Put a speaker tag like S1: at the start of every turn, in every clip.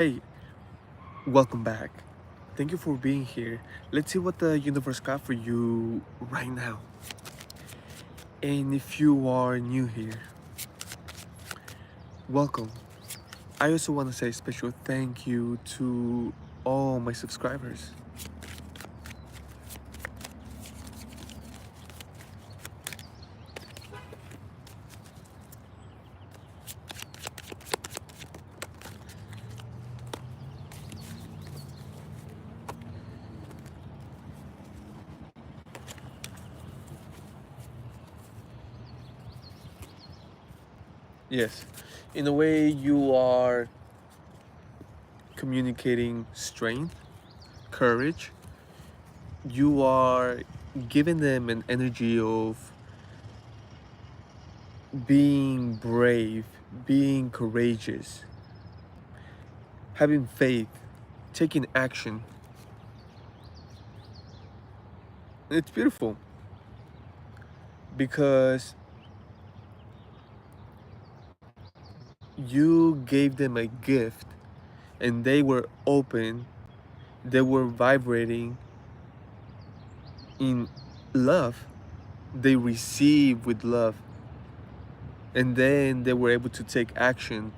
S1: Hey, welcome back. Thank you for being here. Let's see what the universe got for you right now. And if you are new here, welcome. I also want to say a special thank you to all my subscribers. Yes, in a way, you are communicating strength, courage. You are giving them an energy of being brave, being courageous, having faith, taking action. It's beautiful because you gave them a gift and they were open, they were vibrating in love, they received with love, and then they were able to take action,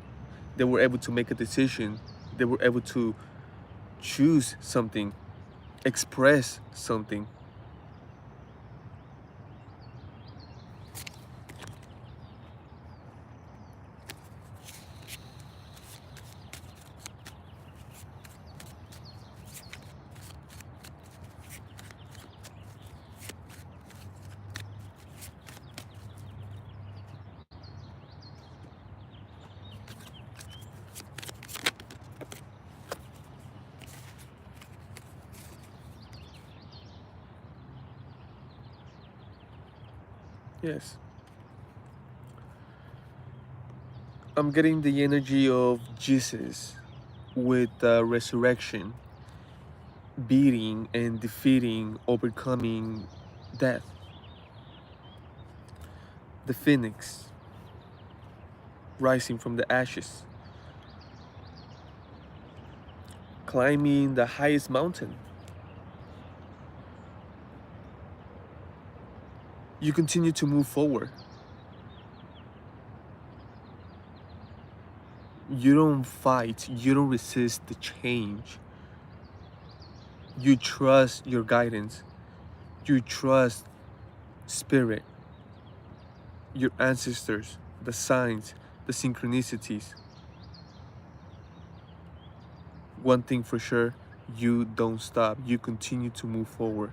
S1: they were able to make a decision, they were able to choose something, express something. Yes, I'm getting the energy of Jesus with the resurrection, beating and defeating, overcoming death. The phoenix rising from the ashes, climbing the highest mountain. You continue to move forward. You don't fight, you don't resist the change. You trust your guidance. You trust spirit, your ancestors, the signs, the synchronicities. One thing for sure, you don't stop. You continue to move forward.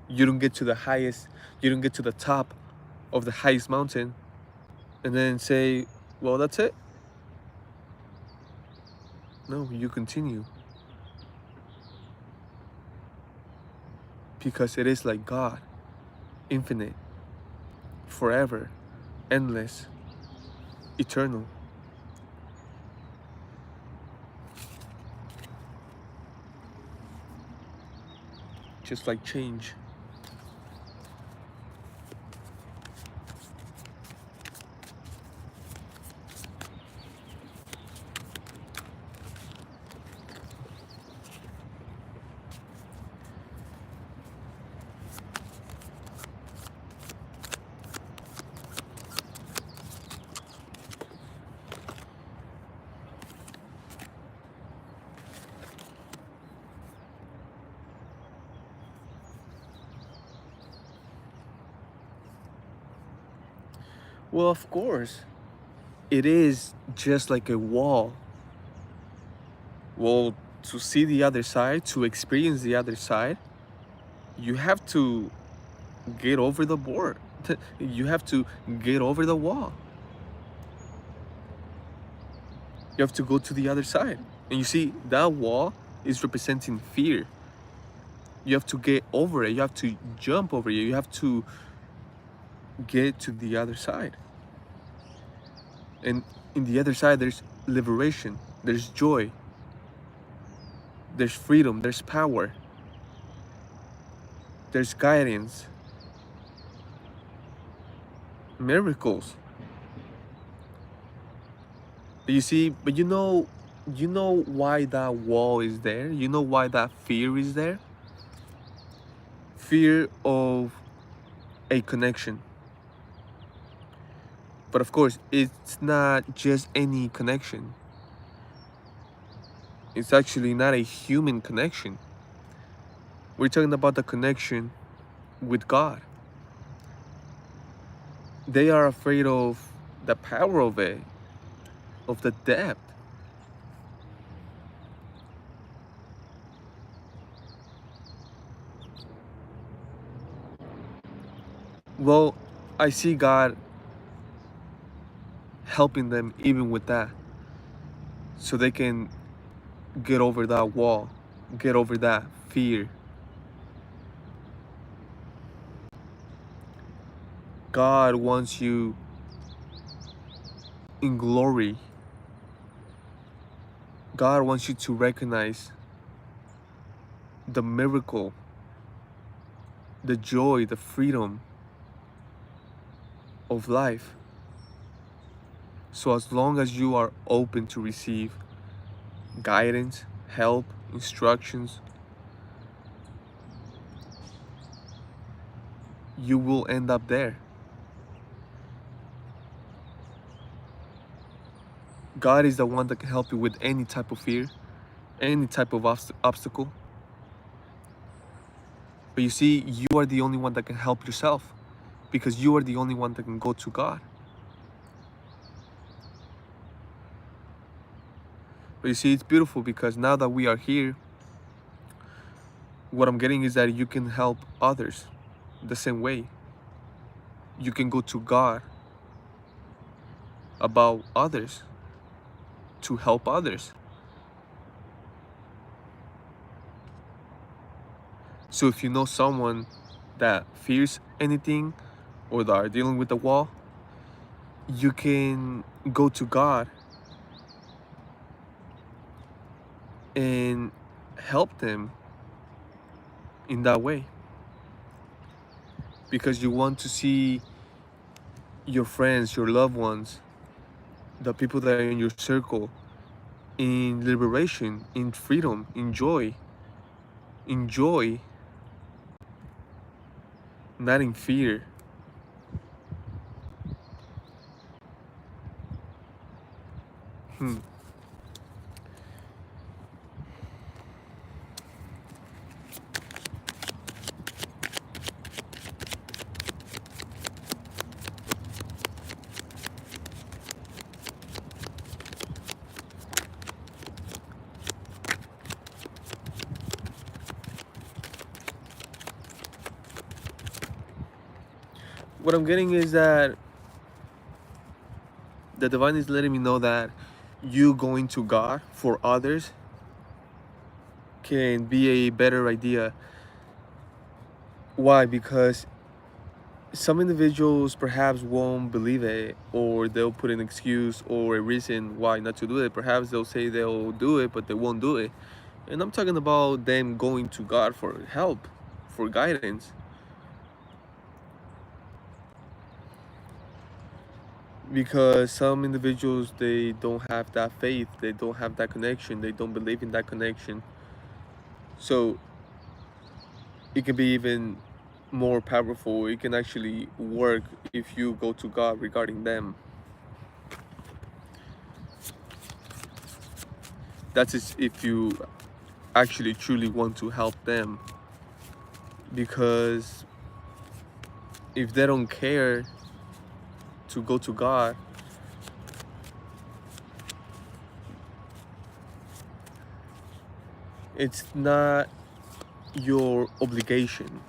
S1: You don't get to the highest, you don't get to the top of the highest mountain and then say, well, that's it. No, you continue because it is like God, infinite, forever, endless, eternal. Just like change. Well, of course, it is just like a wall. Well, to see the other side, to experience the other side, you have to get over the board. You have to get over the wall. You have to go to the other side. And you see, that wall is representing fear. You have to get over it. You have to jump over it. You have to get to the other side. And in the other side, there's liberation, there's joy, there's freedom, there's power, there's guidance, miracles. You see, but you know why that wall is there? You know why that fear is there? Fear of a connection. But of course, it's not just any connection. It's actually not a human connection. We're talking about the connection with God. They are afraid of the power of it, of the depth. Well, I see God helping them even with that, so they can get over that wall, get over that fear. God wants you in glory. God wants you to recognize the miracle, the joy, the freedom of life. So as long as you are open to receive guidance, help, instructions, you will end up there. God is the one that can help you with any type of fear, any type of obstacle. But you see, you are the only one that can help yourself, because you are the only one that can go to God. But you see, it's beautiful because now that we are here, what I'm getting is that you can help others the same way. You can go to God about others, to help others. So if you know someone that fears anything or that are dealing with the wall, you can go to God and help them in that way, because you want to see your friends, your loved ones, the people that are in your circle in liberation, in freedom, in joy, not in fear. Hmm. What I'm getting is that the divine is letting me know that you going to God for others can be a better idea. Why? Because some individuals perhaps won't believe it, or they'll put an excuse or a reason why not to do it. Perhaps they'll say they'll do it, but they won't do it. And I'm talking about them going to God for help, for guidance. Because some individuals, they don't have that faith, they don't have that connection, they don't believe in that connection. So it can be even more powerful. It can actually work if you go to God regarding them. That's if you actually truly want to help them. Because if they don't care to go to God, it's not your obligation.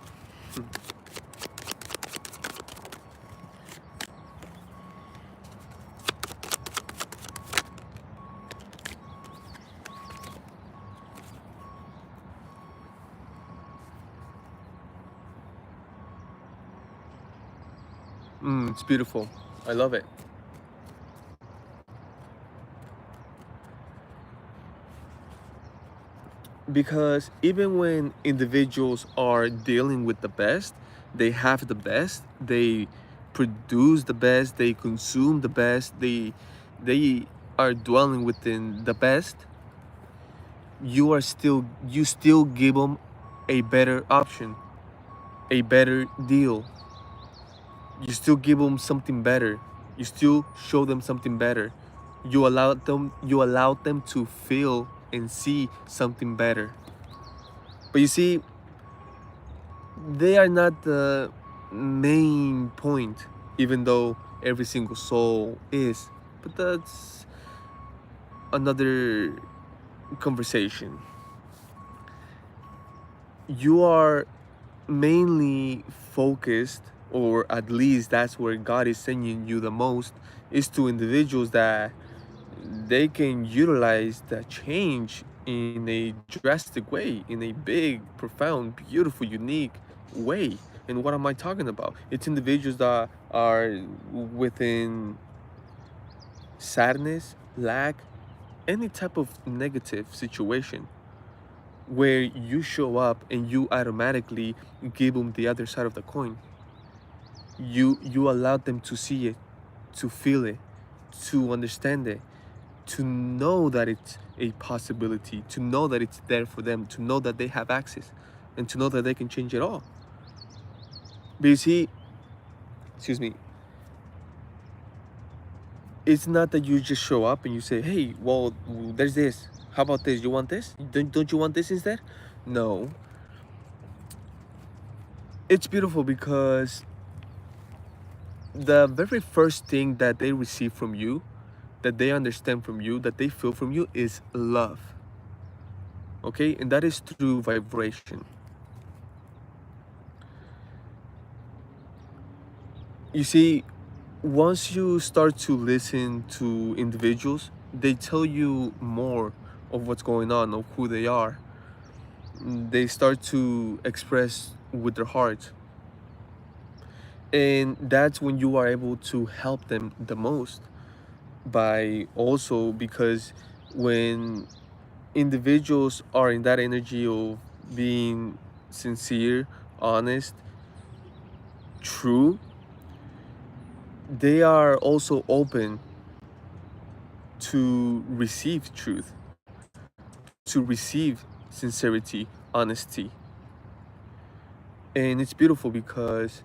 S1: It's beautiful. I love it. Because even when individuals are dealing with the best, they have the best, they produce the best, they consume the best, they are dwelling within the best, you still give them a better option, a better deal. You still give them something better. You still show them something better. You allow them to feel and see something better. But you see, they are not the main point, even though every single soul is. But that's another conversation. You are mainly focused, or at least that's where God is sending you the most, is to individuals that they can utilize the change in a drastic way, in a big, profound, beautiful, unique way. And what am I talking about? It's individuals that are within sadness, lack, any type of negative situation where you show up and you automatically give them the other side of the coin. You allow them to see it, to feel it, to understand it, to know that it's a possibility, to know that it's there for them, to know that they have access, and to know that they can change it all. But you see, excuse me, it's not that you just show up and you say, hey, well, there's this. How about this? You want this? Don't you want this instead? No. It's beautiful because the very first thing that they receive from you, that they understand from you, that they feel from you is love. Okay? And that is through vibration. You see, once you start to listen to individuals, they tell you more of what's going on, of who they are. They start to express with their heart. And that's when you are able to help them the most. By also, because when individuals are in that energy of being sincere, honest, true, they are also open to receive truth, to receive sincerity, honesty. And it's beautiful because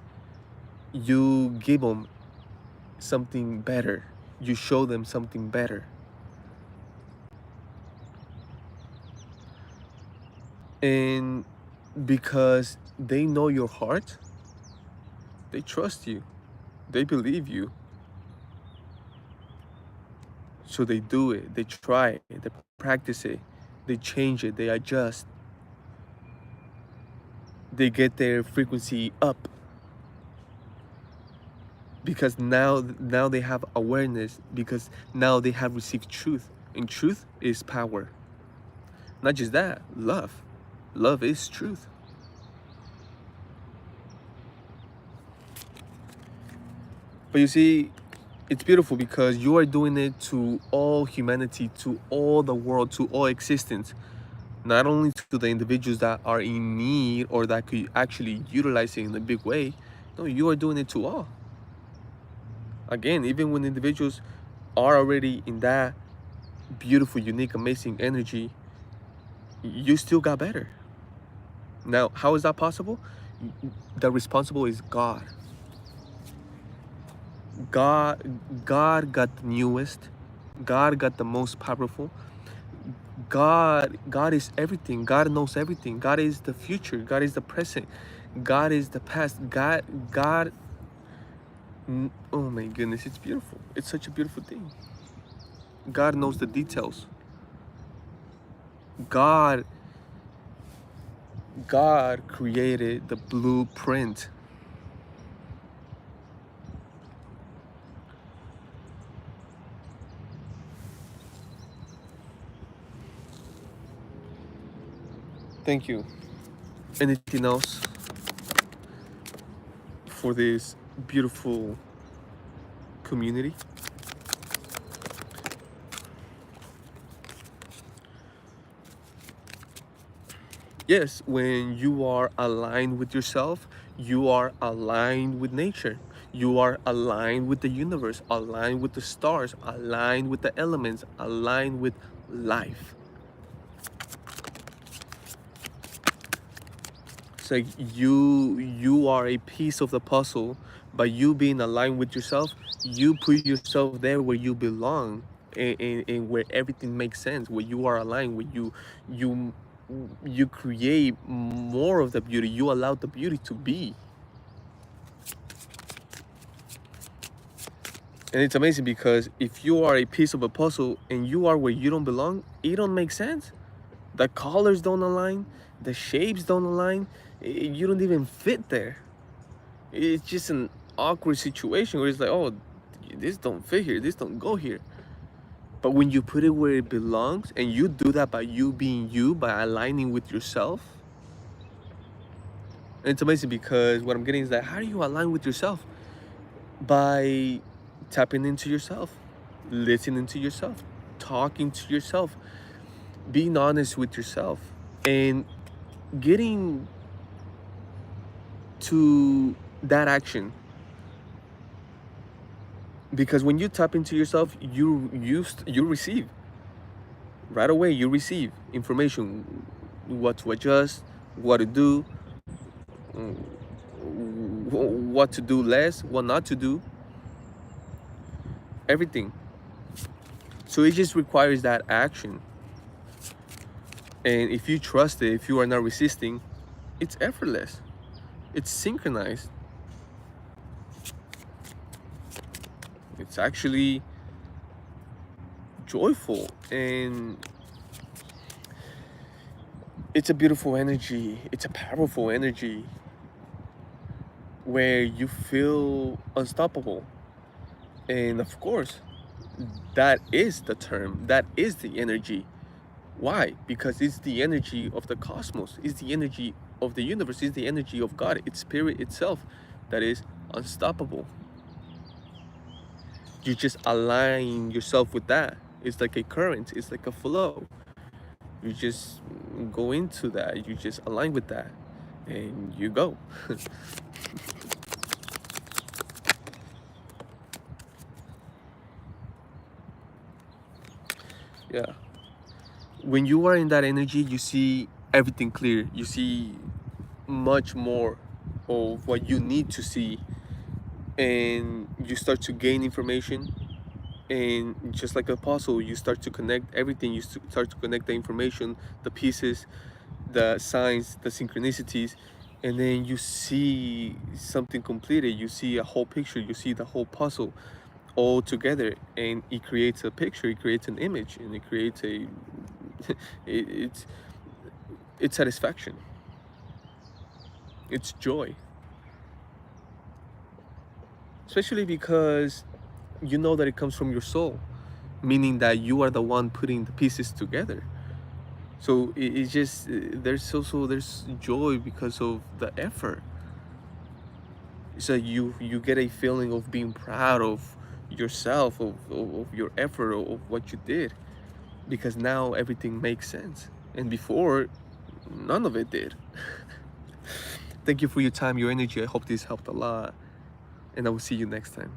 S1: you give them something better, you show them something better. And because they know your heart, they trust you, they believe you. So they do it, they try it, they practice it, they change it, they adjust, they get their frequency up, because now they have awareness, because now they have received truth, and truth is power. Not just that, love is truth. But you see, it's beautiful because you are doing it to all humanity, to all the world, to all existence. Not only to the individuals that are in need or that could actually utilize it in a big way. No, you are doing it to all. Again, even when individuals are already in that beautiful, unique, amazing energy, you still got better. Now, how is that possible? The responsible is God. God got the newest. God got the most powerful. God is everything. God knows everything. God is the future. God is the present. God is the past. God. Oh my goodness, it's beautiful. It's such a beautiful thing. God knows the details. God God created the blueprint. Thank you. Anything else for this beautiful community? Yes, when you are aligned with yourself, you are aligned with nature. You are aligned with the universe, aligned with the stars, aligned with the elements, aligned with life. It's like you are a piece of the puzzle. By you being aligned with yourself, you put yourself there where you belong, and where everything makes sense, where you are aligned, where you you create more of the beauty. You allow the beauty to be. And it's amazing because if you are a piece of a puzzle and you are where you don't belong, it don't make sense. The colors don't align, the shapes don't align, you don't even fit there. It's just an awkward situation where it's like, oh, this don't fit here, this don't go here. But when you put it where it belongs, and you do that by you being you, by aligning with yourself, and it's amazing because what I'm getting is that how do you align with yourself? By tapping into yourself, listening to yourself, talking to yourself, being honest with yourself, and getting to that action. Because when you tap into yourself, you receive right away. You receive information, what to adjust, what to do, what to do less, what not to do, everything. So it just requires that action. And if you trust it, if you are not resisting, it's effortless. It's synchronized. It's actually joyful, and it's a beautiful energy. It's a powerful energy where you feel unstoppable. And of course, that is the term, that is the energy. Why? Because it's the energy of the cosmos, it's the energy of the universe, it's the energy of God, it's spirit itself that is unstoppable. You just align yourself with that. It's like a current, it's like a flow. You just go into that, you just align with that, and you go. Yeah. When you are in that energy, you see everything clear. You see much more of what you need to see, and you start to gain information. And just like a puzzle, you start to connect everything. You start to connect the information, the pieces, the signs, the synchronicities, and then you see something completed. You see a whole picture. You see the whole puzzle all together, and it creates a picture. It creates an image, and it creates a it's satisfaction. It's joy, especially because you know that it comes from your soul, meaning that you are the one putting the pieces together. So it's just there's joy because of the effort. So you get a feeling of being proud of yourself, of your effort, of what you did, because now everything makes sense, and before none of it did. Thank you for your time, your energy. I hope this helped a lot, and I will see you next time.